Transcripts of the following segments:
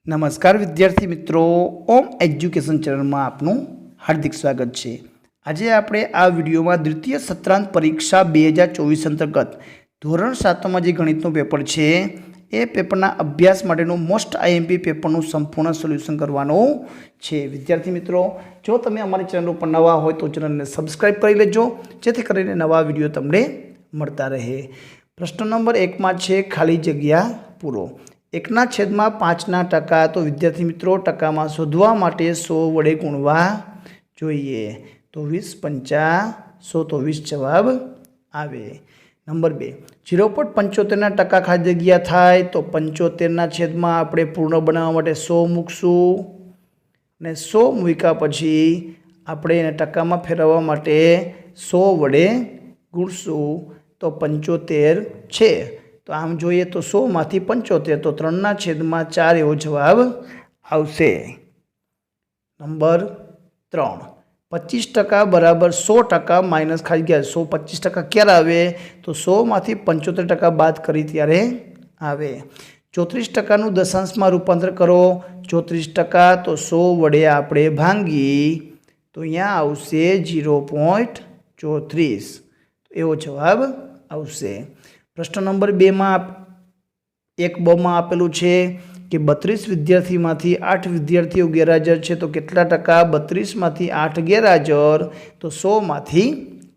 नमस्कार विद्यार्थी मित्रों, ओम एज्युकेशन चैनल में आपनु हार्दिक स्वागत है। आज आपणे आ विडियो में द्वितीय सत्रांत परीक्षा 2024 अंतर्गत धोरण 7 में जो गणितनु पेपर है ए पेपरना अभ्यास माटेनु मोस्ट आईएमपी पेपरनु संपूर्ण सोल्यूशन करवानो छे। विद्यार्थी मित्रों, जो तमे अमारी चैनल पर नवा हो तो चैनल ने सब्सक्राइब कर लेजो, जेथी करीने नवा विडियो तमने मळता रहे। प्रश्न नंबर 1 में छे खाली जग्या पूरो। 1/5 तो विद्यार्थी मित्रों टका में शोधवा माटे 100 वडे गुणवा जोईए। तो 20 पंचा 100 तो 20 जवाब आवे। नंबर 2 0.75 टका खाली जग्या थाय तो 75 में आपणे पूर्ण बनाववा माटे 100 मूकशुं ने 100 मूक्या पछी आपणे एने टका में फेरववा माटे 100 वडे गुणशुं तो 75 छे। तो आम जोईए तो 100 मांथी 75 तो 3/4 एवो जवाब आवशे। नंबर 3 25% बराबर 100% माइनस खाली गया 100 25% क्यारे आवे तो 100 मांथी 75% बाद करी त्यारे आवे। 34% दशांश में रूपांतर करो। 34% तो 100 वडे आपणे भांगी तो अहींया आवशे 0.34 एवो जवाब आवशे। प्रश्न नंबर 2 में 1 में आपेलू है कि 32 विद्यार्थी में 8 विद्यार्थीओ गैरहाजर है तो केटला टका। 32 में 8 गैरहाजर तो 100 में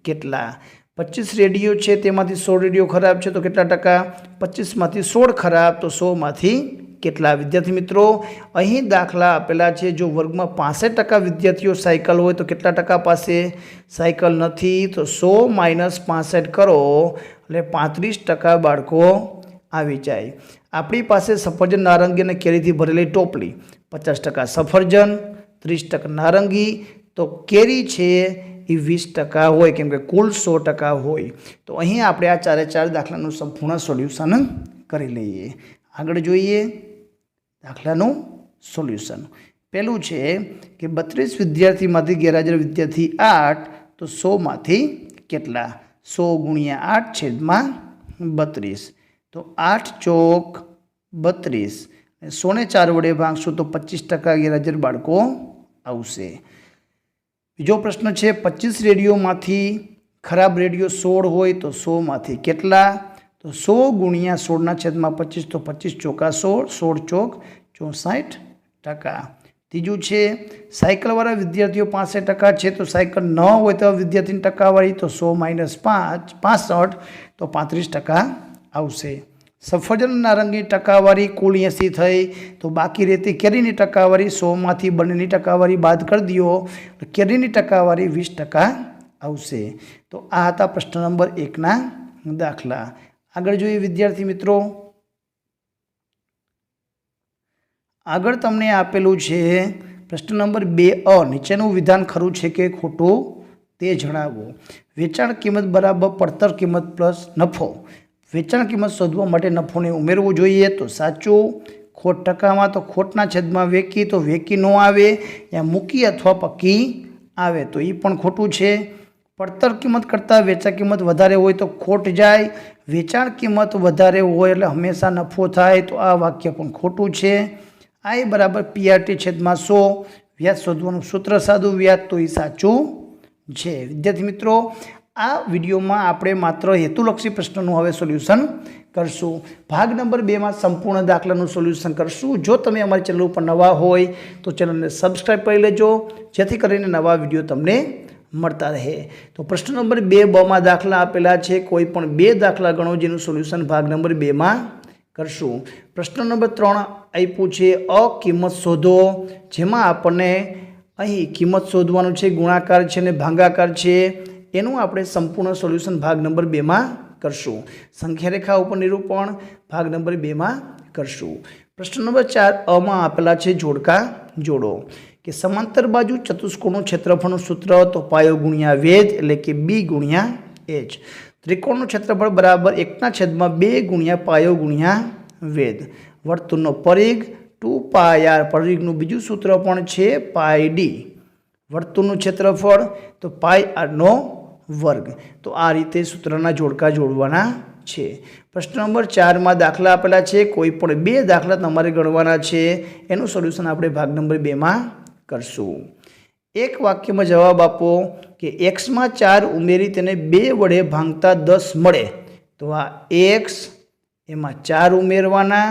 केटला। 25 रेडियो है तेमांथी 100 रेडियो खराब है तो केटला टका। 25 में 16 खराब तो 100 में केटला। विद्यार्थी मित्रों, अहीं दाखला आपेला है। जो वर्ग में 65% विद्यार्थीओ साइकल हो तो केटला टका पासे साइकल नहीं तो 100 माइनस 65 करो એટલે 35% बाळको આવી જાય। આપણી પાસે સફરજન નારંગી અને કેરીથી ભરેલી ટોપલી 50% સફરજન 30% નારંગી તો કેરી છે એ 20% હોય કેમ કે કુલ 100% હોય। તો અહીં આપણે આ ચારે ચાર દાખલાનું સંપૂર્ણ સોલ્યુશન કરી લઈએ। આગળ જોઈએ દાખલાનું સોલ્યુશન। પહેલું છે કે 32 વિદ્યાર્થીમાંથી ગેરહાજર વિદ્યાર્થી 8 તો 100 માંથી કેટલા। 100 गुणिया 8 छेदमा 32 तो 8 चौक 32 100 ने 4 वडे भागशुं तो 25% गैरहाजर बाळको आवशे। बीजो प्रश्न है 25 रेडियो मांथी खराब रेडियो 16 होय तो 100 मांथी केटला। तो 100 गुणिया 16 ना छेदमा 25 तो 25 चौका 16 16 चौक 64%। तीजू है साइकलवाळा विद्यार्थीओ 65% है तो साइकल न हो तो विद्यार्थी टकावारी तो 100 माइनस 5 65 तो 35% आवशे। सफरजन नारंगी टकावारी कुल 80 थई तो बाकी रहती केरीनी टकावारी 100 मांथी बंनेनी टकावारी बाद कर दियो तो केरीनी टकावारी 20% आवशे। तो आ हता प्रश्न नंबर 1 ना दाखला। आगळ जोईए विद्यार्थी मित्रों। आगळ तमने आपेलू है प्रश्न नंबर 2 नीचेनु विधान खरू है कि खोटू ते जणावो। वेचाण किंमत बराबर પડતર किंमत प्लस नफो। वेचाण किंमत शोधवा माटे नफोने उमेरवो जोईए तो साचुं। खोट टकामां तो खोटना छेदमां वेकी तो वेकी नो आवे या मूकी अथवा पक्की आवे तो ई पण खोटुं छे। પડતર किंमत करता वेचाण किंमत वधारे होय तो खोट जाय। वेचाण किंमत वधारे होय एटले हमेशा नफो थाय तो आ वाक्य पण खोटुं छे। आई बराबर PRT छेदमा 100 व्याज शोधवानुं सूत्र सादुं व्याज तो ये साचुं छे। विद्यार्थी मित्रों, आ विडियो में आपणे मात्र हेतुलक्षी प्रश्नों हवे सोल्यूशन करशुं। भाग नंबर 2 में संपूर्ण दाखलानुं सोल्यूशन करशुं। जो तमे अमारी चेनल पर नवा होय तो चेनल ने सब्सक्राइब करी लेजो, जेथी करीने नवा विडियो तमने मळता रहे। तो प्रश्न नंबर 2 में दाखला आपेला छे। कोई पण 2 दाखला गणो जेनुं सोल्यूशन भाग नंबर 2 में करशुं। प्रश्न नंबर 3 आप्युं छे अ किंमत शोधो, जेमां आपणे अहीं किंमत शोधवानुं छे, गुणाकार छे ने भागाकार छे। एनुं आपणे संपूर्ण सोल्यूशन भाग नंबर 2 में करशुं। संख्या रेखा उपर निरूपण भाग नंबर 2 में करशुं। प्रश्न नंबर 4 अ में आपेला छे जोड़का जोड़ो कि समांतर बाजू चतुष्कोणनुं क्षेत्रफळनुं सूत्र तो पायो गुणिया वेध एटले कि बी गुणिया एच। त्रिकोणनुं क्षेत्रफळ बराबर 1/2 गुणिया पायो गुणिया वेध। वर्तुळनो परिघ 2πr परिघनुं बीजुं सूत्र पण छे पाई डी। वर्तुळनुं क्षेत्रफळ तो पाई आर नो वर्ग। तो आ रीते सूत्रना जोड़का जोड़वाना છે। પ્રશ્ન નંબર 4 માં દાખલા આપેલા છે, કોઈ પણ 2 દાખલા તમારે ગણવાના છે, એનું સોલ્યુશન આપણે ભાગ નંબર 2 માં કરશું। એક વાક્યમાં જવાબ આપો કે x માં 4 ઉમેરી તેને 2 વડે ભાંગતા 10 મળે, તો આ x એમાં 4 ઉમેરવાના,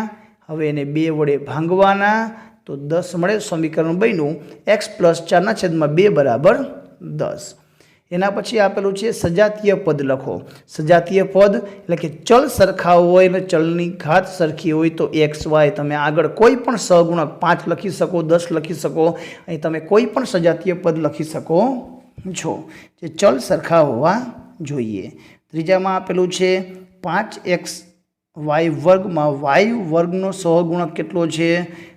હવે એને 2 વડે ભાંગવાના, તો 10 મળે। સમીકરણ બન્યું x + 4/2 બરાબર 10। એના પછી આપેલું છે સજાતીય પદ લખો। સજાતીય પદ એટલે કે ચલ સરખા હોય અને ચલની ઘાત સરખી હોય તો x y તમે આગળ કોઈ પણ સહગુણક 5 લખી શકો, 10 લખી શકો, અહીં તમે કોઈ પણ સજાતીય પદ લખી શકો છો જે ચલ સરખા હોવા જોઈએ। ત્રીજામાં આપેલું છે 5xy વર્ગમાં y વર્ગનો સહગુણક કેટલો છે,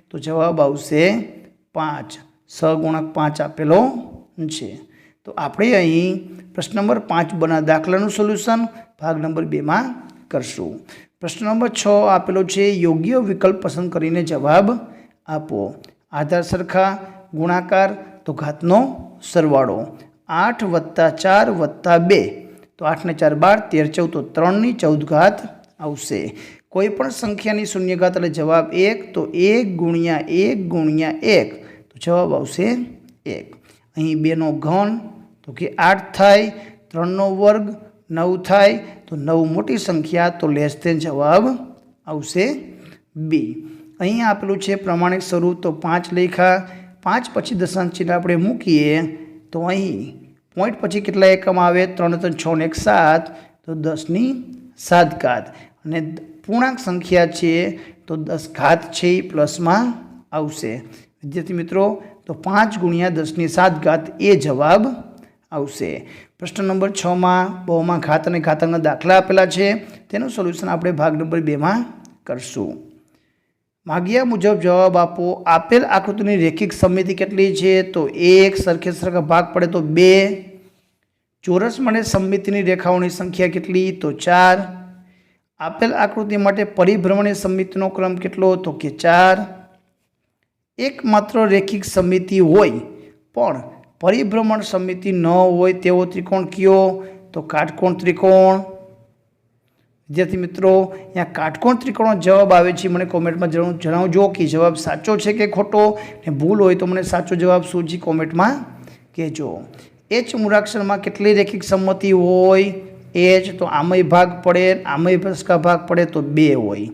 તો જવાબ આવશે 5। સહગુણક 5 આપેલો છે। તો આપણે અહીં પ્રશ્ન નંબર 5 દાખલાનું સોલ્યુશન ભાગ નંબર 2 માં કરશું। પ્રશ્ન નંબર 6 આપેલો છે, યોગ્ય વિકલ્પ પસંદ કરીને જવાબ આપો। આધાર સરખા, ગુણાકાર, તો ઘાતનો સરવાળો। 8 + 4 + 2, તો 8 ને 4 12, 13 14, તો 3 ની 14 ઘાત આવશે। કોઈ પણ સંખ્યાની શૂન્ય ઘાત એટલે જવાબ 1, તો 1 × 1 × 1, તો જવાબ આવશે 1। અહીં 2 નો ઘન તો કે 8 થાય, 3 નો વર્ગ 9 થાય, તો 9 મોટી સંખ્યા, તો લેસ ધેન જવાબ આવશે B। અહીં આપેલું છે પ્રમાણિક સ્વરૂપ, તો 5 લખ્યા, 5 પછી દશાંશ ચિહ્ન આપણે મૂકીએ, તો અહીં પોઈન્ટ પછી કેટલા એકમ આવે, 3 3 6 ને 1 7, તો 10 ની 7 ઘાત, અને પૂર્ણાંક સંખ્યા છે તો 10 ઘાત છે એ પ્લસમાં આવશે। વિદ્યાર્થી મિત્રો, તો 5 × 10 ની 7 ઘાત એ જવાબ આવશે। પ્રશ્ન નંબર 6 માં બહુમાં ઘાત અને ઘાતાંકના દાખલા આપેલા છે, તેનું સોલ્યુશન આપણે ભાગ નંબર 2 માં કરશું। માગ્યા મુજબ જવાબ આપો। આપેલ આકૃતિની રેખિક સમમિતિ કેટલી છે, તો 1, સરખે સરખા ભાગ પડે તો 2, ચોરસ માટે સમમિતિની રેખાઓની સંખ્યા કેટલી, તો 4, આપેલ આકૃતિ માટે પરિભ્રમણીય સમમિતિનો ક્રમ કેટલો, તો કે 4, એકમાત્ર રેખિક સમમિતિ હોય પણ પરિભ્રમણ સમમિતિ ન હોય તેવો ત્રિકોણ કયો, તો કાટકોણ ત્રિકોણ। વિદ્યાર્થી મિત્રો, અહીંયા કાટકોણ ત્રિકોણનો જવાબ આવે છે, મને કોમેન્ટમાં જણાવજો કે જવાબ સાચો છે કે ખોટો, ને ભૂલ હોય તો મને સાચો જવાબ શું છે કોમેન્ટમાં કહેજો। H મૂળાક્ષરમાં કેટલી રેખિક સમમિતિ હોય, H, તો આમય ભાગ પડે, આમય ભસ્કા ભાગ પડે તો 2 હોય।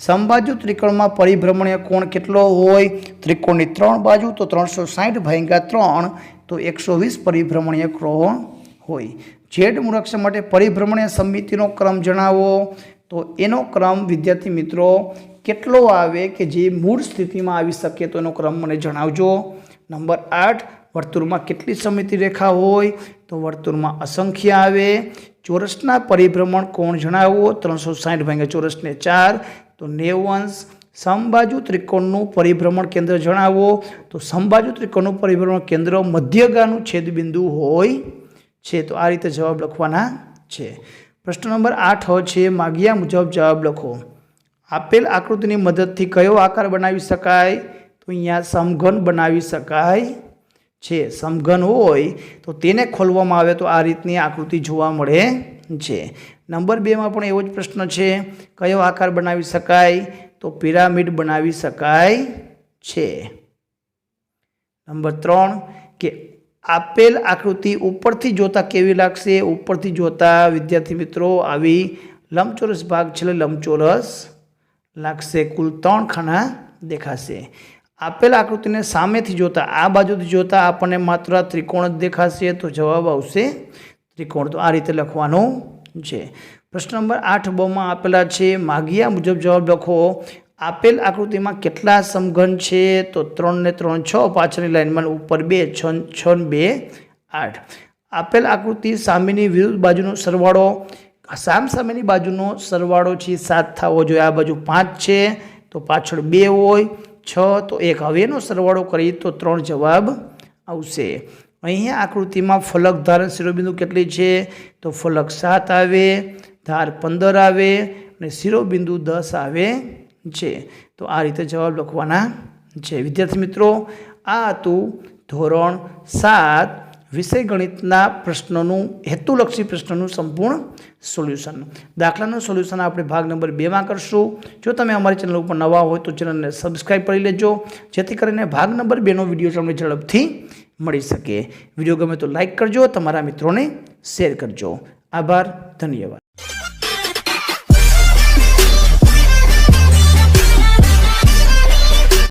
સમબાજુ ત્રિકોણમાં પરિભ્રમણીય કોણ કેટલો હોય, ત્રિકોણની 3 બાજુ તો 360/3, તો 120 પરિભ્રમણીય કોણ હોય। Z મૂળાક્ષર માટે પરિભ્રમણીય સમમિતિનો ક્રમ જણાવો, તો એનો ક્રમ વિદ્યાર્થી મિત્રો કેટલો આવે કે જે મૂળ સ્થિતિમાં આવી શકે, તો એનો ક્રમ મને જણાવજો। નંબર 8, વર્તુળમાં કેટલી સમમિતિ રેખા હોય, તો વર્તુળમાં અસંખ્ય આવે। ચોરસના પરિભ્રમણ કોણ જણાવો, 360/ચોરસને 4, તો 90 અંશ। સમબાજુ ત્રિકોણનું પરિભ્રમણ કેન્દ્ર જણાવો, તો સમબાજુ ત્રિકોણનું પરિભ્રમણ કેન્દ્ર મધ્યગાનું છેદબિંદુ હોય છે, તો આ રીતે જવાબ લખવાના છે। પ્રશ્ન નંબર 8 છે, માગ્યા મુજબ જવાબ લખો। આપેલ આકૃતિની મદદથી કયો આકાર બનાવી શકાય, તો અહીંયા સમઘન બનાવી શકાય છે। સમઘન હોય તો તેને ખોલવામાં આવે તો આ રીતની આકૃતિ જોવા મળે છે। નંબર 2 માં પણ એવો જ પ્રશ્ન છે, કયો આકાર બનાવી શકાય, તો પિરામિડ બનાવી શકાય છે। નંબર 3 કે આપેલ આકૃતિ ઉપરથી જોતા કેવી લાગશે, ઉપરથી જોતા વિદ્યાર્થી મિત્રો આવી લંબચોરસ ભાગ છે, લંબચોરસ લાગશે, કુલ 3 ખાના દેખાશે। આપેલ આકૃતિને સામેથી જોતા, આ બાજુથી જોતા આપણને માત્ર ત્રિકોણ જ દેખાશે, તો જવાબ આવશે ત્રિકોણ, તો આ રીતે લખવાનું છે। પ્રશ્ન નંબર 8 માં આપેલા છે, માગ્યા મુજબ જવાબ લખો। આપેલ આકૃતિમાં કેટલા સમઘન છે, તો 3 ને 3 6, પાછળની લાઈનમાં ઉપર 2, 6 ને 2 8। આપેલ આકૃતિ સામેની વિરુદ્ધ બાજુનો સરવાળો, સામેની બાજુનો સરવાળો છે 7 થવો જોઈએ, આ બાજુ 5 છે તો પાછળ 2 હોય, 6 તો 1, હવે એનો સરવાળો કરીએ તો 3 જવાબ આવશે। અહીંયા આકૃતિમાં ફલક ધાર શિરોબિંદુ કેટલી છે, તો ફલક 7 આવે, ધાર 15 આવે અને શિરોબિંદુ 10 આવે છે, તો આ રીતે જવાબ લખવાના છે। વિદ્યાર્થી મિત્રો, આ હતું ધોરણ 7 વિષય ગણિતના પ્રશ્નોનું હેતુલક્ષી પ્રશ્નોનું સંપૂર્ણ સોલ્યુશન. દાખલાનું સોલ્યુશન આપણે ભાગ નંબર 2માં કરશું. જો તમે અમારી ચેનલ ઉપર નવા હોય તો ચેનલને સબસ્ક્રાઈબ કરી લેજો, જેથી કરીને ભાગ નંબર 2નો વિડીયો તમને ઝડપથી મળી શકે. વિડીયો ગમે તો લાઈક કરજો, તમારા મિત્રોને શેર કરજો. આભાર, ધન્યવાદ.